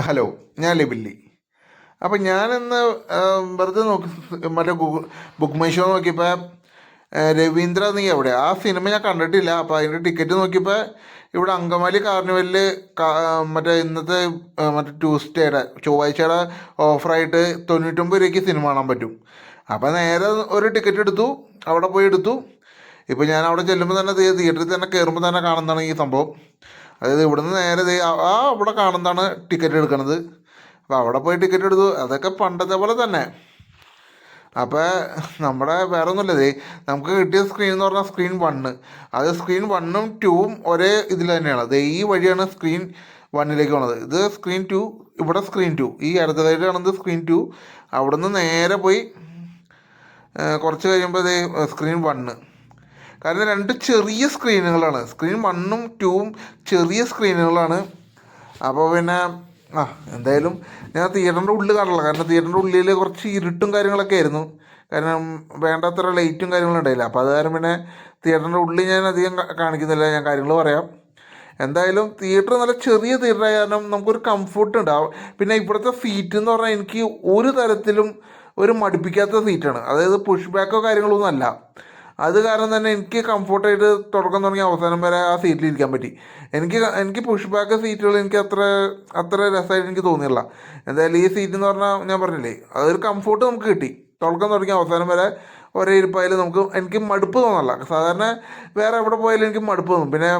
Hello, ഞാൻ ലിബില്ലി. അപ്പം ഞാനിന്ന് വെറുതെ നോക്കി മറ്റേ ബുക്ക് മൈ ഷോ നോക്കിയപ്പോൾ രവീന്ദ്ര നീ എവിടെ ആ സിനിമ ഞാൻ കണ്ടിട്ടില്ല. അപ്പോൾ അതിൻ്റെ ടിക്കറ്റ് നോക്കിയപ്പോൾ ഇവിടെ അങ്കമാലി കാർണിവലിൽ മറ്റേ ഇന്നത്തെ മറ്റേ ട്യൂസ്ഡേയുടെ ചൊവ്വാഴ്ചയുടെ ഓഫറായിട്ട് 99 രൂപയ്ക്ക് സിനിമ കാണാൻ പറ്റും. അപ്പോൾ നേരെ ഒരു ടിക്കറ്റ് എടുത്തു, അവിടെ പോയി എടുത്തു. ഇപ്പോൾ ഞാൻ അവിടെ ചെല്ലുമ്പോൾ തന്നെ തിയേറ്ററിൽ തന്നെ കയറുമ്പോൾ തന്നെ കാണുന്നതാണ് ഈ സംഭവം. അതായത് ഇവിടുന്ന് നേരെ അവിടെ കാണുന്നതാണ് ടിക്കറ്റ് എടുക്കണത്. അപ്പോൾ അവിടെ പോയി ടിക്കറ്റ് എടുത്തു. അതൊക്കെ പണ്ടത്തെ പോലെ തന്നെ. അപ്പോൾ നമ്മുടെ വേറെ ഒന്നുമില്ല, നമുക്ക് കിട്ടിയ സ്ക്രീൻ എന്ന് പറഞ്ഞാൽ സ്ക്രീൻ 1. അത് സ്ക്രീൻ 1ഉം 2ഉം ഒരേ ഇതിൽ തന്നെയാണ്. ഈ വഴിയാണ് സ്ക്രീൻ 1ലേക്ക് പോണത്. ഇത് സ്ക്രീൻ 2, ഇവിടെ സ്ക്രീൻ 2. ഈ അടുത്തതായിട്ട് കാണുന്നത് സ്ക്രീൻ 2. അവിടെ നിന്ന് നേരെ പോയി കുറച്ച് കഴിയുമ്പോൾ സ്ക്രീൻ 1. കാരണം രണ്ട് ചെറിയ സ്ക്രീനുകളാണ്. സ്ക്രീൻ 1ഉം 2ഉം ചെറിയ സ്ക്രീനുകളാണ്. അപ്പോൾ പിന്നെ എന്തായാലും ഞാൻ തിയേറ്ററിൻ്റെ ഉള്ളിൽ കാണില്ല. കാരണം തിയേറ്ററിൻ്റെ ഉള്ളിൽ കുറച്ച് ഇരുട്ടും കാര്യങ്ങളൊക്കെ ആയിരുന്നു. കാരണം വേണ്ടത്ര ലൈറ്റും കാര്യങ്ങളും ഉണ്ടായില്ല. അപ്പോൾ അത് കാരണം പിന്നെ തിയേറ്ററിൻ്റെ ഉള്ളിൽ ഞാൻ അധികം കാണിക്കുന്നില്ല. ഞാൻ കാര്യങ്ങൾ പറയാം. എന്തായാലും തിയേറ്റർ നല്ല ചെറിയ തിയേറ്റർ ആയ കാരണം നമുക്കൊരു കംഫർട്ട് ഉണ്ടാവും. പിന്നെ ഇവിടുത്തെ സീറ്റ് എന്ന് പറഞ്ഞാൽ എനിക്ക് ഒരു തരത്തിലും ഒരു മടുപ്പിക്കാത്ത സീറ്റാണ്. അതായത് പുഷ് ബാക്കോ കാര്യങ്ങളൊന്നും അല്ല. അത് കാരണം തന്നെ എനിക്ക് കംഫർട്ടായിട്ട് തുടക്കം തുടങ്ങി അവസാനം വരെ ആ സീറ്റിലിരിക്കാൻ പറ്റി. എനിക്ക് പുഷ് ബാക്ക് സീറ്റുകൾ എനിക്ക് അത്ര രസമായിട്ട് എനിക്ക് തോന്നിയില്ല. എന്തായാലും ഈ സീറ്റ് എന്ന് പറഞ്ഞാൽ ഞാൻ പറഞ്ഞില്ലേ, അതൊരു കംഫർട്ട് നമുക്ക് കിട്ടി. തുടക്കം തുടങ്ങി അവസാനം വരെ ഒരേ ഇരിപ്പായാലും എനിക്ക് മടുപ്പ് തോന്നല്ല. സാധാരണ വേറെ എവിടെ പോയാലും എനിക്ക് മടുപ്പ് തോന്നും. പിന്നെ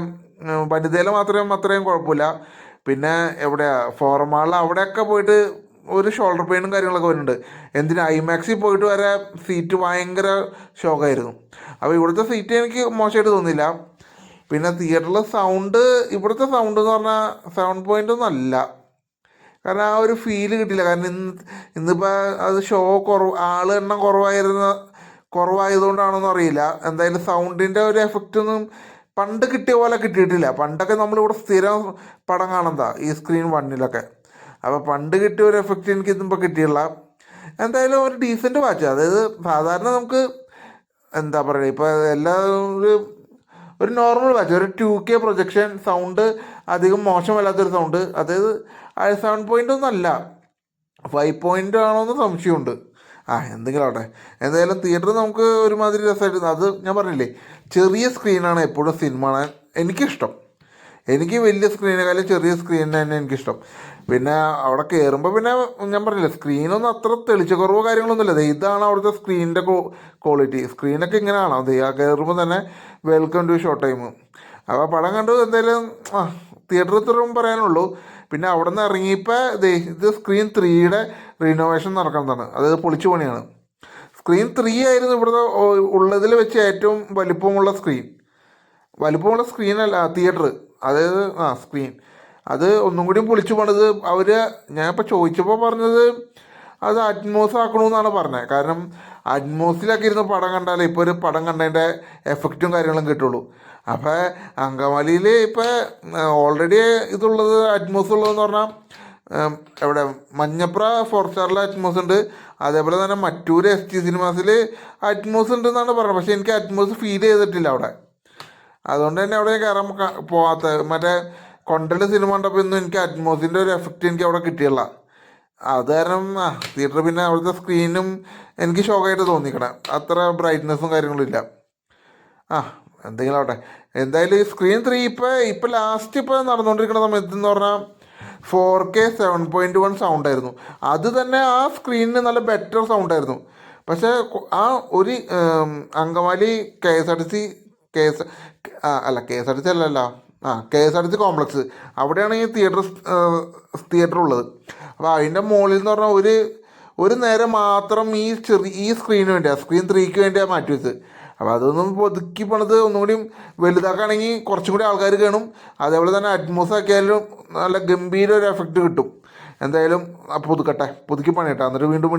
വനിതയിൽ മാത്രമേ അത്രയും കുഴപ്പമില്ല. പിന്നെ എവിടെയാ ഫോറമാളിൽ അവിടെയൊക്കെ പോയിട്ട് ഒരു ഷോൾഡർ പെയിനും കാര്യങ്ങളൊക്കെ വരുന്നുണ്ട്. എന്തിനാ ഐമാക്സിൽ പോയിട്ട് വരെ സീറ്റ് ഭയങ്കര ഷോക്കായിരുന്നു. അപ്പോൾ ഇവിടുത്തെ സീറ്റ് എനിക്ക് മോശമായിട്ട് തോന്നിയില്ല. പിന്നെ തിയേറ്ററിലെ സൗണ്ട്, ഇവിടുത്തെ സൗണ്ട് എന്ന് പറഞ്ഞാൽ സൗണ്ട് പോയിൻ്റ് ഒന്നും അല്ല. കാരണം ആ ഒരു ഫീല് കിട്ടില്ല. കാരണം ഇന്നിപ്പോൾ അത് ഷോ ആൾ എണ്ണം കുറവായതുകൊണ്ടാണെന്ന് അറിയില്ല. എന്തായാലും സൗണ്ടിൻ്റെ ഒരു എഫക്റ്റ് ഒന്നും പണ്ട് കിട്ടിയ പോലെ കിട്ടിയിട്ടില്ല. പണ്ടൊക്കെ നമ്മളിവിടെ സ്ഥിരം പടം കാണുന്നതാണ് ഈ സ്ക്രീൻ 1ലൊക്കെ. അപ്പോൾ പണ്ട് കിട്ടിയ ഒരു എഫക്റ്റ് എനിക്ക് ഇന്നിപ്പോൾ കിട്ടിയില്ല. എന്തായാലും ഒരു ഡീസൻറ്റ് വാച്ച്. അതായത് സാധാരണ നമുക്ക് എന്താ പറയുക, ഇപ്പോൾ എല്ലാ ഒരു നോർമൽ വാച്ച്, ഒരു 2K പ്രൊജക്ഷൻ, സൗണ്ട് അധികം മോശമല്ലാത്തൊരു സൗണ്ട്. അതായത് 7 ഒന്നും അല്ല, 5 ആണോയെന്ന് സംശയമുണ്ട്. എന്തെങ്കിലും ആവട്ടെ. എന്തായാലും തിയേറ്റർ നമുക്ക് ഒരുമാതിരി രസമായിട്ട്, അത് ഞാൻ പറഞ്ഞില്ലേ, ചെറിയ സ്ക്രീനാണ് എപ്പോഴും സിനിമ കാണാൻ എനിക്കിഷ്ടം. എനിക്ക് വലിയ സ്ക്രീനേക്കാളും ചെറിയ സ്ക്രീൻ തന്നെ എനിക്കിഷ്ടം. പിന്നെ അവിടെ കയറുമ്പോൾ പിന്നെ ഞാൻ പറഞ്ഞില്ലേ, സ്ക്രീനൊന്നും അത്ര തെളിച്ചക്കുറവോ കാര്യങ്ങളൊന്നുമില്ല. ഇതാണ് അവിടുത്തെ സ്ക്രീനിൻ്റെ ക്വാളിറ്റി. സ്ക്രീനൊക്കെ ഇങ്ങനെയാണോ ആ കയറുമ്പോൾ തന്നെ വെൽക്കം ടു ഷോ ടൈം. അപ്പോൾ പടം കണ്ടു. എന്തായാലും തിയേറ്ററിൽ ഇത്രയും പറയാനുള്ളൂ. പിന്നെ അവിടെ നിന്ന് ഇറങ്ങിയപ്പോൾ ഇത് സ്ക്രീൻ 3യുടെ റിനോവേഷൻ നടക്കുന്നതാണ്. അതായത് പൊളിച്ചു പണിയാണ്. സ്ക്രീൻ 3 ആയിരുന്നു ഇവിടുത്തെ ഉള്ളതിൽ വെച്ച് ഏറ്റവും വലിപ്പമുള്ള സ്ക്രീനല്ല തിയേറ്റർ. അതായത് സ്ക്രീൻ അത് ഒന്നും കൂടിയും പൊളിച്ചു പണിത് അവർ. ഞാനിപ്പോൾ ചോദിച്ചപ്പോൾ പറഞ്ഞത് അത് അറ്റ്മോസ് ആക്കണമെന്നാണ് പറഞ്ഞത്. കാരണം അറ്റ്മോസിലൊക്കെ ഇരുന്ന് പടം കണ്ടാലേ ഇപ്പോൾ ഒരു പടം കണ്ടതിൻ്റെ എഫക്റ്റും കാര്യങ്ങളും കിട്ടുള്ളൂ. അപ്പോൾ അങ്കമാലിയിൽ ഇപ്പോൾ ഓൾറെഡി ഇതുള്ളത് അറ്റ്മോസ് ഉള്ളതെന്ന് പറഞ്ഞാൽ എവിടെ മഞ്ഞപ്ര 4 സ്റ്റാറിലെ അറ്റ്മോസ് ഉണ്ട്. അതേപോലെ തന്നെ മറ്റൂർ ST സിനിമാസിൽ അറ്റ്മോസ് ഉണ്ടെന്നാണ് പറഞ്ഞത്. പക്ഷേ എനിക്ക് അറ്റ്മോസ് ഫീൽ ചെയ്തിട്ടില്ല അവിടെ. അതുകൊണ്ട് തന്നെ അവിടെ കയറാൻ പോകാത്ത. മറ്റേ കൊണ്ടൽ സിനിമ കണ്ടപ്പോൾ ഒന്നും എനിക്ക് അറ്റ്മോസിൻ്റെ ഒരു എഫക്റ്റ് എനിക്ക് അവിടെ കിട്ടിയില്ല. അത് കാരണം തിയേറ്റർ പിന്നെ അവിടുത്തെ സ്ക്രീനും എനിക്ക് ഷോക്കായിട്ട് തോന്നിക്കണം. അത്ര ബ്രൈറ്റ്നസ്സും കാര്യങ്ങളും ഇല്ല. എന്തെങ്കിലും ആവട്ടെ. എന്തായാലും ഈ സ്ക്രീൻ 3 ഇപ്പോൾ ലാസ്റ്റ് നടന്നുകൊണ്ടിരിക്കുന്ന സമയത്ത് എന്ന് പറഞ്ഞാൽ 4K 7.1 സൗണ്ടായിരുന്നു. അത് തന്നെ ആ സ്ക്രീനിന് നല്ല ബെറ്റർ സൗണ്ടായിരുന്നു. പക്ഷേ ഒരു അങ്കമാലി KSRTC അല്ലല്ലോ KSRTC കോംപ്ലക്സ്, അവിടെയാണ് ഈ തിയേറ്റർ ഉള്ളത്. അപ്പോൾ അതിൻ്റെ മുകളിൽ എന്ന് പറഞ്ഞാൽ ഒരു നേരം മാത്രം ഈ സ്ക്രീനിന് വേണ്ടിയാണ്, സ്ക്രീൻ 3ക്ക് വേണ്ടിയാണ് മാറ്റി വെച്ചത്. അപ്പോൾ അതൊന്നും ഒതുക്കി പണിത് ഒന്നുകൂടി വലുതാക്കുകയാണെങ്കിൽ കുറച്ചും കൂടി ആൾക്കാർ കാണും. അതേപോലെ തന്നെ അറ്റ്മോസ് ആക്കിയാലും നല്ല ഗംഭീര ഒരു എഫക്റ്റ് കിട്ടും. എന്തായാലും പുതുക്കി പണിയട്ടെ. എന്നിട്ട് വീണ്ടും